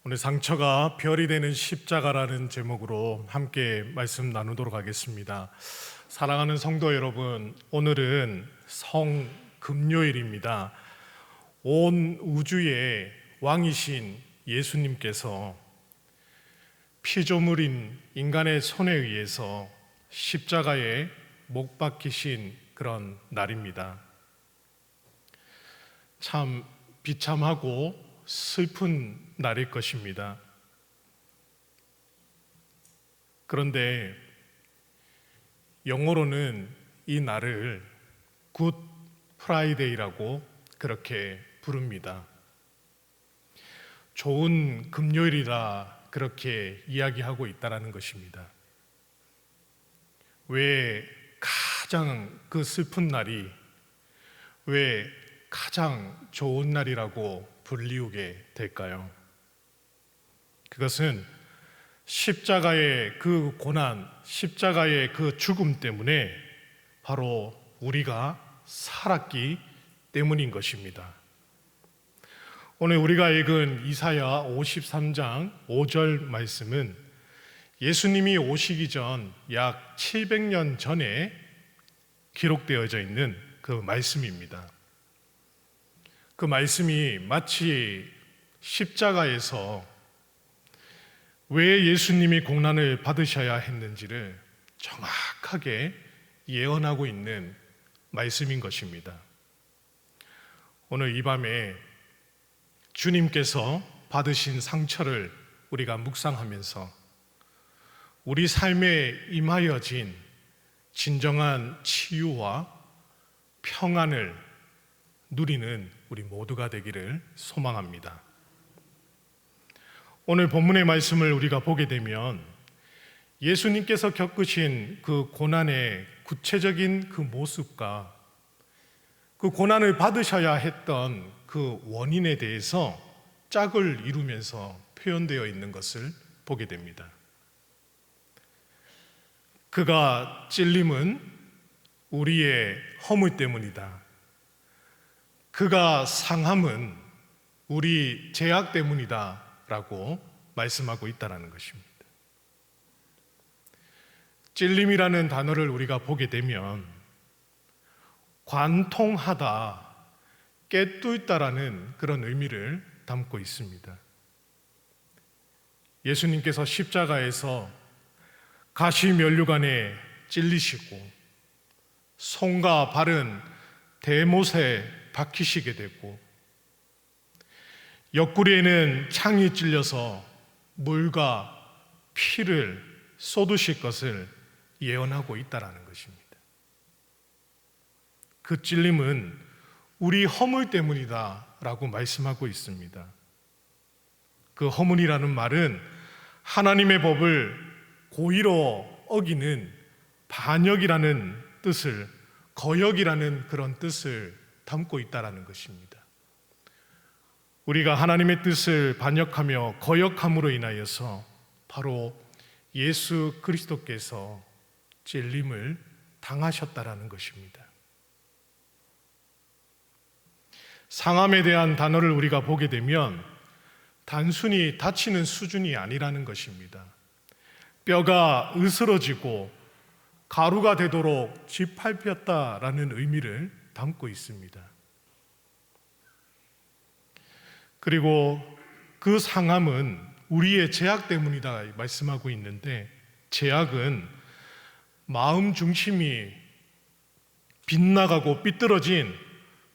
오늘 상처가 별이 되는 십자가라는 제목으로 함께 말씀 나누도록 하겠습니다. 사랑하는 성도 여러분, 오늘은 성금요일입니다. 온 우주의 왕이신 예수님께서 피조물인 인간의 손에 의해서 십자가에 못 박히신 그런 날입니다. 참 비참하고 슬픈 날일 것입니다. 그런데 영어로는 이 날을 굿 프라이데이라고 그렇게 부릅니다. 좋은 금요일이라 그렇게 이야기하고 있다는 것입니다. 왜 가장 그 슬픈 날이 왜 가장 좋은 날이라고 불리우게 될까요? 그것은 십자가의 그 고난, 십자가의 그 죽음 때문에 바로 우리가 살았기 때문인 것입니다. 오늘 우리가 읽은 이사야 53장 5절 말씀은 예수님이 오시기 전 약 700년 전에 기록되어져 있는 그 말씀입니다. 그 말씀이 마치 십자가에서 왜 예수님이 고난을 받으셔야 했는지를 정확하게 예언하고 있는 말씀인 것입니다. 오늘 이 밤에 주님께서 받으신 상처를 우리가 묵상하면서 우리 삶에 임하여진 진정한 치유와 평안을 누리는 우리 모두가 되기를 소망합니다. 오늘 본문의 말씀을 우리가 보게 되면 예수님께서 겪으신 그 고난의 구체적인 그 모습과 그 고난을 받으셔야 했던 그 원인에 대해서 짝을 이루면서 표현되어 있는 것을 보게 됩니다. 그가 찔림은 우리의 허물 때문이다. 그가 상함은 우리 죄악 때문이다 라고 말씀하고 있다는 것입니다. 찔림이라는 단어를 우리가 보게 되면 관통하다, 깨뚫다라는 그런 의미를 담고 있습니다. 예수님께서 십자가에서 가시면류관에 찔리시고 손과 발은 대못에 박히시게 되고 옆구리에는 창이 찔려서 물과 피를 쏟으실 것을 예언하고 있다는 것입니다. 그 찔림은 우리 허물 때문이다 라고 말씀하고 있습니다. 그 허물이라는 말은 하나님의 법을 고의로 어기는 반역이라는 뜻을, 거역이라는 그런 뜻을 담고 있다는 것입니다. 우리가 하나님의 뜻을 반역하며 거역함으로 인하여서 바로 예수 그리스도께서 찔림을 당하셨다라는 것입니다. 상함에 대한 단어를 우리가 보게 되면 단순히 다치는 수준이 아니라는 것입니다. 뼈가 으스러지고 가루가 되도록 짓밟혔다라는 의미를 담고 있습니다. 그리고 그 상함은 우리의 죄악 때문이다 말씀하고 있는데, 죄악은 마음 중심이 빗나가고 삐뚤어진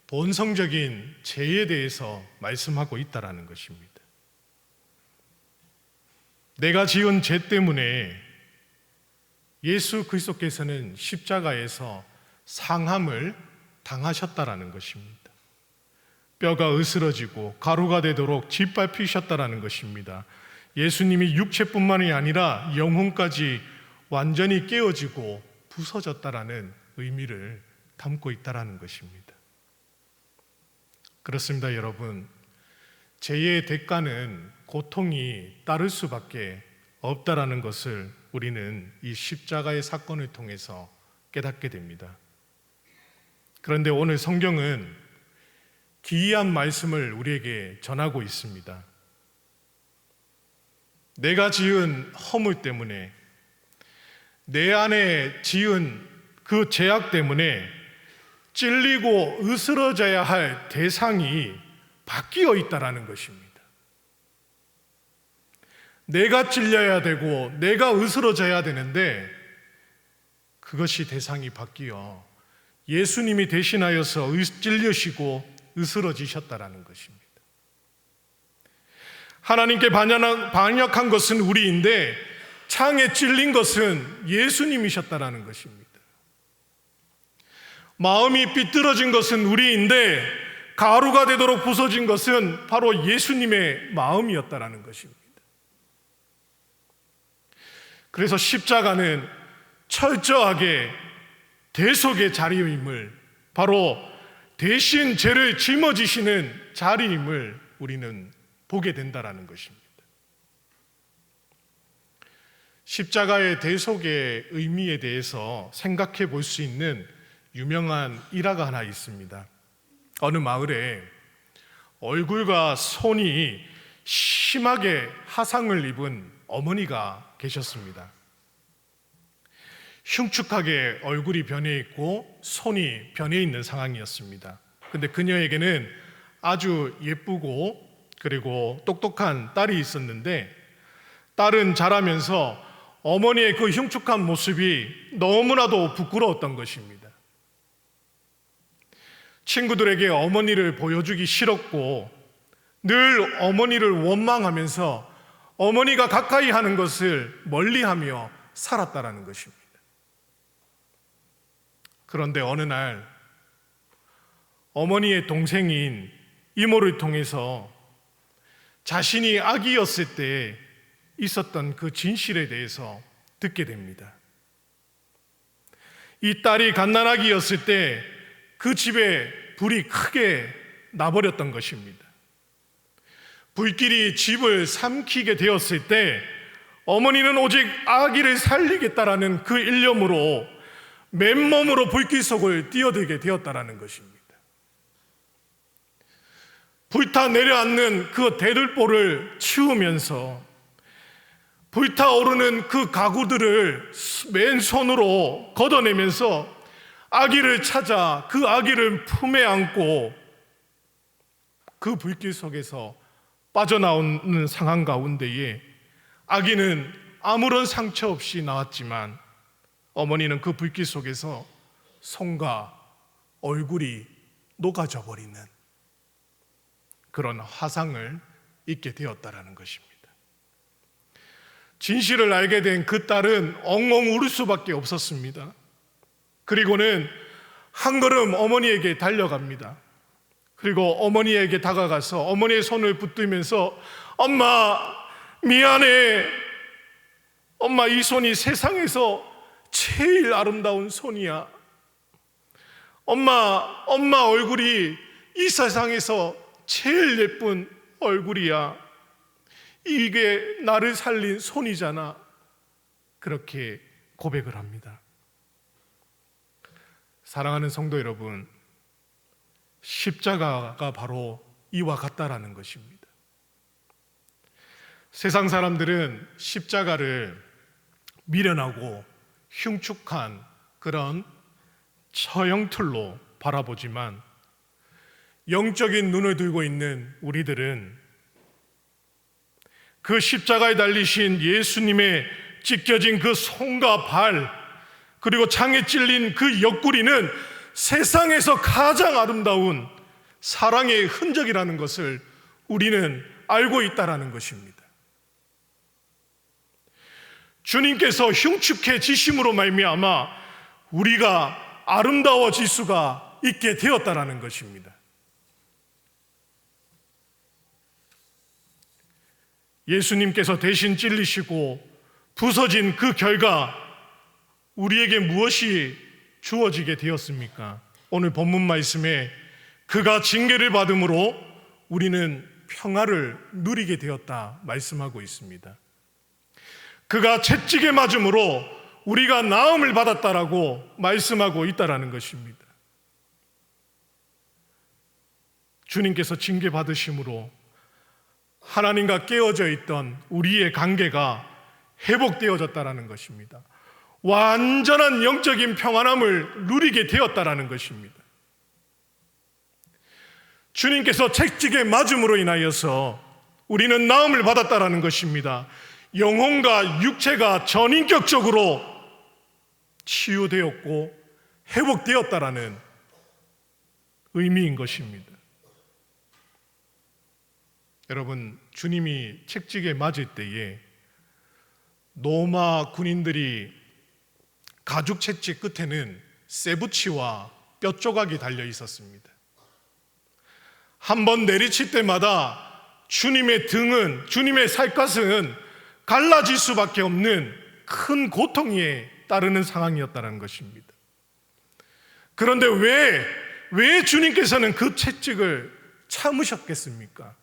본성적인 죄에 대해서 말씀하고 있다는 것입니다. 내가 지은 죄 때문에 예수 그리스도께서는 십자가에서 상함을 당하셨다라는 것입니다. 뼈가 으스러지고 가루가 되도록 짓밟히셨다라는 것입니다. 예수님이 육체뿐만이 아니라 영혼까지 완전히 깨어지고 부서졌다라는 의미를 담고 있다라는 것입니다. 그렇습니다, 여러분. 죄의 대가는 고통이 따를 수밖에 없다라는 것을 우리는 이 십자가의 사건을 통해서 깨닫게 됩니다. 그런데 오늘 성경은 기이한 말씀을 우리에게 전하고 있습니다. 내가 지은 허물 때문에, 내 안에 지은 그 죄악 때문에 찔리고 으스러져야 할 대상이 바뀌어 있다라는 것입니다. 내가 찔려야 되고 내가 으스러져야 되는데 그것이 대상이 바뀌어 예수님이 대신하여서 찔려시고 으스러지셨다라는 것입니다. 하나님께 반역한 것은 우리인데 창에 찔린 것은 예수님이셨다라는 것입니다. 마음이 삐뚤어진 것은 우리인데 가루가 되도록 부서진 것은 바로 예수님의 마음이었다라는 것입니다. 그래서 십자가는 철저하게 대속의 자리임을, 바로 대신 죄를 짊어지시는 자리임을 우리는 보게 된다라는 것입니다. 십자가의 대속의 의미에 대해서 생각해 볼 수 있는 유명한 일화가 하나 있습니다. 어느 마을에 얼굴과 손이 심하게 하상을 입은 어머니가 계셨습니다. 흉측하게 얼굴이 변해 있고 손이 변해 있는 상황이었습니다. 근데 그녀에게는 아주 예쁘고 그리고 똑똑한 딸이 있었는데, 딸은 자라면서 어머니의 그 흉측한 모습이 너무나도 부끄러웠던 것입니다. 친구들에게 어머니를 보여주기 싫었고 늘 어머니를 원망하면서 어머니가 가까이 하는 것을 멀리하며 살았다라는 것입니다. 그런데 어느 날 어머니의 동생인 이모를 통해서 자신이 아기였을 때 있었던 그 진실에 대해서 듣게 됩니다. 이 딸이 갓난아기였을 때 그 집에 불이 크게 나버렸던 것입니다. 불길이 집을 삼키게 되었을 때 어머니는 오직 아기를 살리겠다라는 그 일념으로 맨몸으로 불길 속을 뛰어들게 되었다라는 것입니다. 불타 내려앉는 그 대들보를 치우면서 불타오르는 그 가구들을 맨손으로 걷어내면서 아기를 찾아 그 아기를 품에 안고 그 불길 속에서 빠져나오는 상황 가운데에 아기는 아무런 상처 없이 나왔지만 어머니는 그 불길 속에서 손과 얼굴이 녹아져 버리는 그런 화상을 입게 되었다라는 것입니다. 진실을 알게 된 그 딸은 엉엉 울을 수밖에 없었습니다. 그리고는 한 걸음 어머니에게 달려갑니다. 그리고 어머니에게 다가가서 어머니의 손을 붙들면서 엄마 미안해, 엄마 이 손이 세상에서 제일 아름다운 손이야. 엄마 얼굴이 이 세상에서 제일 예쁜 얼굴이야. 이게 나를 살린 손이잖아. 그렇게 고백을 합니다. 사랑하는 성도 여러분, 십자가가 바로 이와 같다라는 것입니다. 세상 사람들은 십자가를 미련하고 흉측한 그런 처형틀로 바라보지만 영적인 눈을 들고 있는 우리들은 그 십자가에 달리신 예수님의 찢겨진 그 손과 발, 그리고 창에 찔린 그 옆구리는 세상에서 가장 아름다운 사랑의 흔적이라는 것을 우리는 알고 있다라는 것입니다. 주님께서 흉측해지심으로 말미암아 우리가 아름다워질 수가 있게 되었다라는 것입니다. 예수님께서 대신 찔리시고 부서진 그 결과 우리에게 무엇이 주어지게 되었습니까? 오늘 본문 말씀에 그가 징계를 받음으로 우리는 평화를 누리게 되었다 말씀하고 있습니다. 그가 채찍에 맞음으로 우리가 나음을 받았다라고 말씀하고 있다라는 것입니다. 주님께서 징계 받으심으로 하나님과 깨어져 있던 우리의 관계가 회복되어졌다라는 것입니다. 완전한 영적인 평안함을 누리게 되었다라는 것입니다. 주님께서 채찍에 맞음으로 인하여서 우리는 나음을 받았다라는 것입니다. 영혼과 육체가 전인격적으로 치유되었고 회복되었다라는 의미인 것입니다. 여러분, 주님이 채찍에 맞을 때에 로마 군인들이 가죽 채찍 끝에는 쇠붙이와 뼈 조각이 달려 있었습니다. 한 번 내리칠 때마다 주님의 등은, 주님의 살갗은 갈라질 수밖에 없는 큰 고통에 따르는 상황이었다는 것입니다. 그런데 왜 주님께서는 그 채찍을 참으셨겠습니까?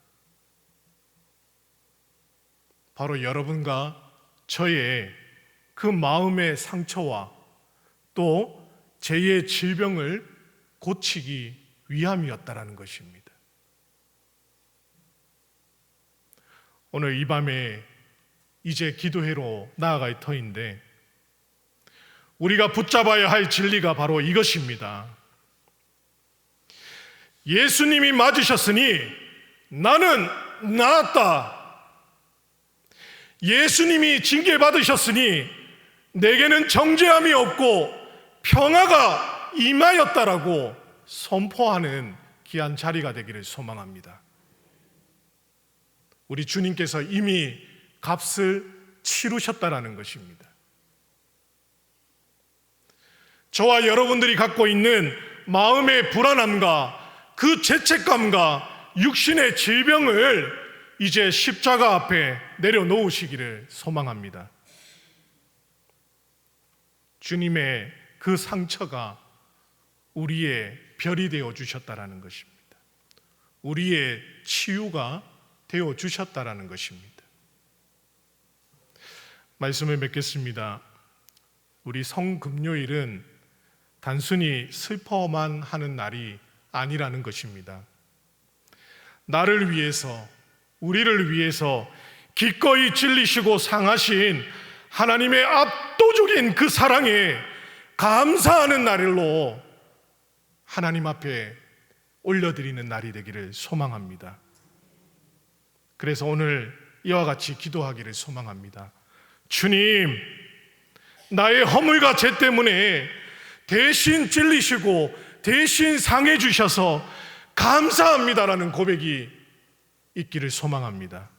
바로 여러분과 저의 그 마음의 상처와 또 제 질병을 고치기 위함이었다라는 것입니다. 오늘 이 밤에 이제 기도회로 나아갈 터인데 우리가 붙잡아야 할 진리가 바로 이것입니다. 예수님이 맞으셨으니 나는 나았다. 예수님이 징계받으셨으니 내게는 정죄함이 없고 평화가 임하였다라고 선포하는 귀한 자리가 되기를 소망합니다. 우리 주님께서 이미 값을 치르셨다라는 것입니다. 저와 여러분들이 갖고 있는 마음의 불안함과 그 죄책감과 육신의 질병을 이제 십자가 앞에 내려놓으시기를 소망합니다. 주님의 그 상처가 우리의 별이 되어 주셨다라는 것입니다. 우리의 치유가 되어 주셨다라는 것입니다. 말씀을 맺겠습니다. 우리 성금요일은 단순히 슬퍼만 하는 날이 아니라는 것입니다. 나를 위해서, 우리를 위해서 기꺼이 찔리시고 상하신 하나님의 압도적인 그 사랑에 감사하는 날로 하나님 앞에 올려드리는 날이 되기를 소망합니다. 그래서 오늘 이와 같이 기도하기를 소망합니다. 주님, 나의 허물과 죄 때문에 대신 찔리시고 대신 상해 주셔서 감사합니다라는 고백이 있기를 소망합니다.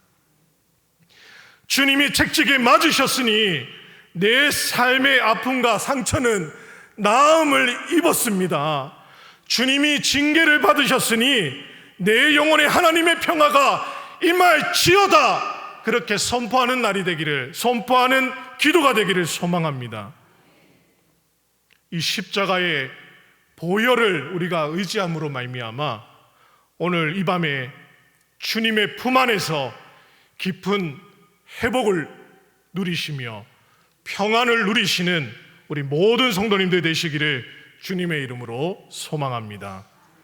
주님이 채찍에 맞으셨으니 내 삶의 아픔과 상처는 나음을 입었습니다. 주님이 징계를 받으셨으니 내 영혼에 하나님의 평화가 임할지어다, 그렇게 선포하는 날이 되기를, 선포하는 기도가 되기를 소망합니다. 이 십자가의 보혈을 우리가 의지함으로 말미암아 오늘 이 밤에 주님의 품 안에서 깊은 회복을 누리시며 평안을 누리시는 우리 모든 성도님들 되시기를 주님의 이름으로 소망합니다.